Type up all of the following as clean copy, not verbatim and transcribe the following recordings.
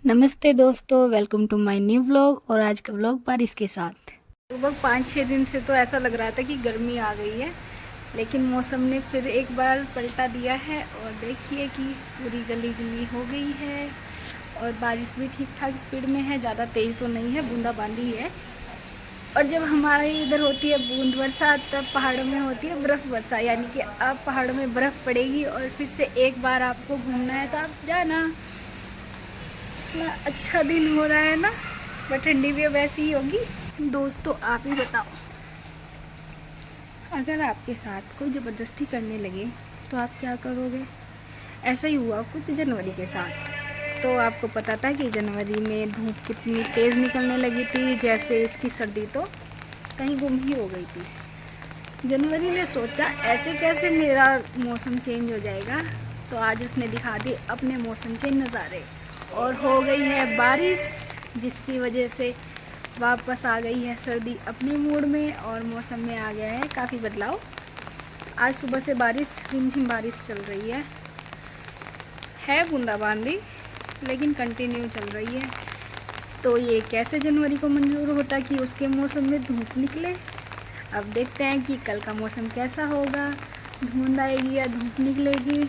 नमस्ते दोस्तों, welcome to my new vlog. और आज का व्लॉग बारिश के साथ। लगभग 5-6 दिन से तो ऐसा लग रहा था कि गर्मी आ गई है, लेकिन मौसम ने फिर एक बार पलटा दिया है और देखिए कि पूरी गली गली हो गई है और बारिश भी ठीक ठाक स्पीड में है, ज़्यादा तेज़ तो नहीं है, बूंदाबांदी है। और जब हमारे इधर होती है बूंद वर्षा, तब पहाड़ों में होती है बर्फ़ वर्षा, यानी कि अब पहाड़ों में बर्फ़ पड़ेगी और फिर से एक बार आपको घूमना है तो आप जाना। इतना अच्छा दिन हो रहा है ना, पर ठंडी भी अब ऐसी ही होगी। दोस्तों आप ही बताओ, अगर आपके साथ कोई ज़बरदस्ती करने लगे तो आप क्या करोगे? ऐसा ही हुआ कुछ जनवरी के साथ। तो आपको पता था कि जनवरी में धूप कितनी तेज़ निकलने लगी थी, जैसे इसकी सर्दी तो कहीं गुम ही हो गई थी। जनवरी ने सोचा ऐसे कैसे मेरा मौसम चेंज हो जाएगा, तो आज उसने दिखा दिए अपने मौसम के नज़ारे और हो गई है बारिश, जिसकी वजह से वापस आ गई है सर्दी अपने मूड में और मौसम में आ गया है काफ़ी बदलाव। आज सुबह से बारिश, रिमझिम बारिश चल रही है बूंदाबांदी, लेकिन कंटिन्यू चल रही है। तो ये कैसे जनवरी को मंजूर होता कि उसके मौसम में धूप निकले। अब देखते हैं कि कल का मौसम कैसा होगा, धुंध आएगी या धूप निकलेगी।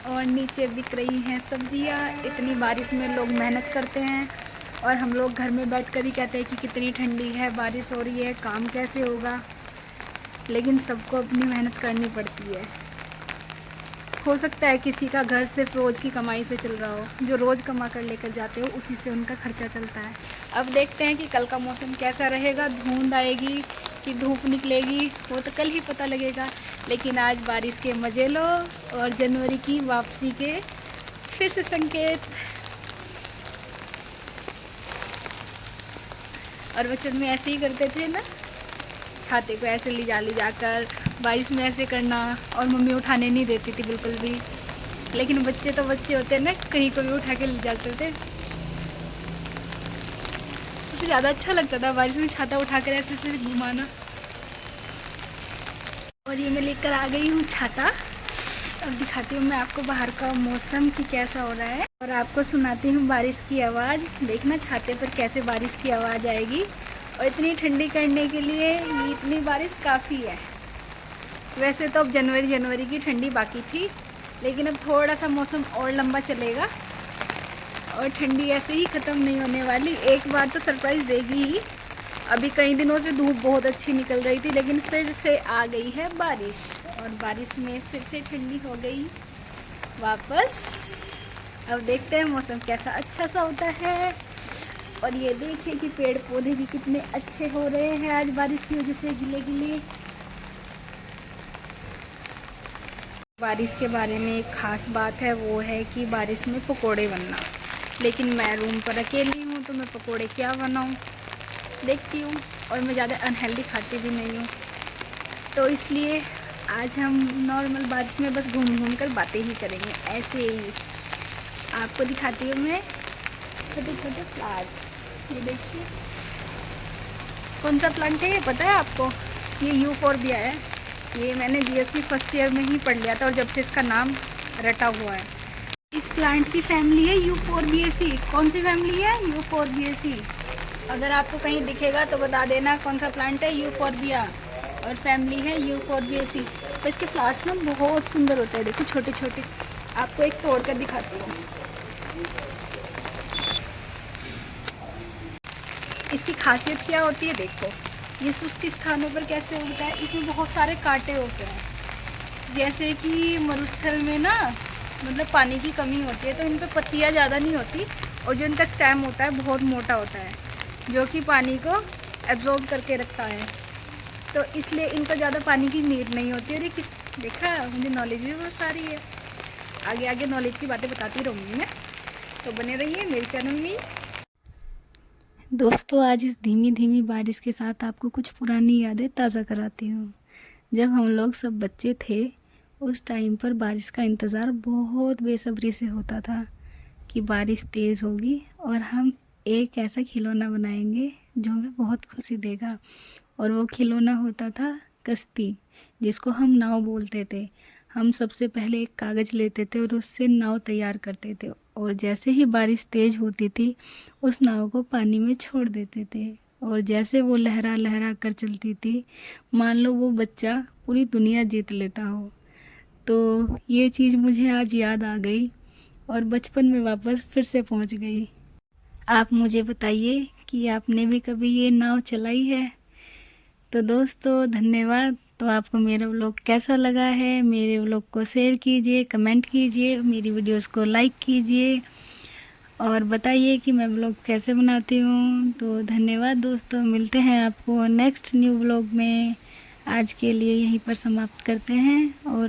और नीचे बिक रही हैं सब्जियां। इतनी बारिश में लोग मेहनत करते हैं और हम लोग घर में बैठकर ही कहते हैं कि कितनी ठंडी है, बारिश हो रही है, काम कैसे होगा। लेकिन सबको अपनी मेहनत करनी पड़ती है। हो सकता है किसी का घर सिर्फ रोज़ की कमाई से चल रहा हो, जो रोज़ कमा कर लेकर जाते हो उसी से उनका खर्चा चलता है। अब देखते हैं कि कल का मौसम कैसा रहेगा, धुंध आएगी कि धूप निकलेगी, वो तो कल ही पता लगेगा। लेकिन आज बारिश के मज़े लो और जनवरी की वापसी के फिर से संकेत। और बचपन में ऐसे ही करते थे ना, छाते को ऐसे ले जाकर बारिश में ऐसे करना, और मम्मी उठाने नहीं देती थी बिल्कुल भी। लेकिन बच्चे तो बच्चे होते हैं ना, कहीं को भी उठा के ले जाते थे। सबसे ज़्यादा अच्छा लगता था बारिश में छाता उठाकर ऐसे ऐसे घुमाना। और ये मैं लेकर आ गई हूँ छाता। अब दिखाती हूँ मैं आपको बाहर का मौसम कि कैसा हो रहा है, और आपको सुनाती हूँ बारिश की आवाज़। देखना छाते पर कैसे बारिश की आवाज़ आएगी। और इतनी ठंडी करने के लिए ये इतनी बारिश काफ़ी है। वैसे तो अब जनवरी की ठंडी बाकी थी, लेकिन अब थोड़ा सा मौसम और लंबा चलेगा और ठंडी ऐसे ही ख़त्म नहीं होने वाली, एक बार तो सरप्राइज़ देगी ही। अभी कई दिनों से धूप बहुत अच्छी निकल रही थी, लेकिन फिर से आ गई है बारिश और बारिश में फिर से ठंडी हो गई वापस। अब देखते हैं मौसम कैसा अच्छा सा होता है। और ये देखिए कि पेड़ पौधे भी कितने अच्छे हो रहे हैं आज बारिश की वजह से, गिले गिले। बारिश के बारे में एक ख़ास बात है, वो है कि बारिश में पकोड़े बनना। लेकिन मैं रूम पर अकेली हूँ तो मैं पकोड़े क्या बनाऊँ, देखती हूँ। और मैं ज़्यादा अनहेल्दी खाती भी नहीं हूँ, तो इसलिए आज हम नॉर्मल बारिश में बस घूम घूम कर बातें ही करेंगे ऐसे ही। आपको दिखाती हूँ मैं छोटे छोटे फ्लावर्स। ये देखिए, कौन सा प्लांट है ये पता है आपको? ये यूफोर्बिया है। ये मैंने बीएससी फर्स्ट ईयर में ही पढ़ लिया था और जब से इसका नाम रटा हुआ है। इस प्लांट की फैमिली है यूफोर्बिएसी। कौन सी फैमिली है? यूफोर्बिएसी। अगर आपको कहीं दिखेगा तो बता देना कौन सा प्लांट है। यूफोर्बिया और फैमिली है यूफोर्बिएसी। तो इसके फ्लावर्स ना बहुत सुंदर होते हैं, देखो छोटे छोटे। आपको एक तोड़ कर दिखाती हूँ। इसकी खासियत क्या होती है देखो, ये शुष्क स्थानों पर कैसे उगता है। इसमें बहुत सारे कांटे होते हैं, जैसे कि मरुस्थल में ना, मतलब पानी की कमी होती है तो इन पे पत्तियाँ ज़्यादा नहीं होती, और जो इनका स्टेम होता है बहुत मोटा होता है, जो कि पानी को एब्जॉर्ब करके रखता है। तो इसलिए इनको ज़्यादा पानी की नीड नहीं होती। और ये किस, देखा, मुझे नॉलेज भी बहुत सारी है। आगे आगे नॉलेज की बातें बताती रहूँगी मैं, तो बने रहिए मेरे चैनल में। दोस्तों आज इस धीमी धीमी बारिश के साथ आपको कुछ पुरानी यादें ताज़ा कराती हूँ। जब हम लोग सब बच्चे थे, उस टाइम पर बारिश का इंतज़ार बहुत बेसब्री से होता था कि बारिश तेज़ होगी और हम एक ऐसा खिलौना बनाएंगे जो हमें बहुत खुशी देगा। और वो खिलौना होता था कश्ती, जिसको हम नाव बोलते थे। हम सबसे पहले एक कागज़ लेते थे और उससे नाव तैयार करते थे, और जैसे ही बारिश तेज़ होती थी उस नाव को पानी में छोड़ देते थे, और जैसे वो लहरा लहरा कर चलती थी, मान लो वो बच्चा पूरी दुनिया जीत लेता हो। तो ये चीज़ मुझे आज याद आ गई और बचपन में वापस फिर से पहुंच गई। आप मुझे बताइए कि आपने भी कभी ये नाव चलाई है? तो दोस्तों धन्यवाद। तो आपको मेरा व्लॉग कैसा लगा है? मेरे व्लॉग को शेयर कीजिए, कमेंट कीजिए, मेरी वीडियोस को लाइक कीजिए और बताइए कि मैं व्लॉग कैसे बनाती हूँ। तो धन्यवाद दोस्तों, मिलते हैं आपको नेक्स्ट न्यू व्लॉग में। आज के लिए यहीं पर समाप्त करते हैं और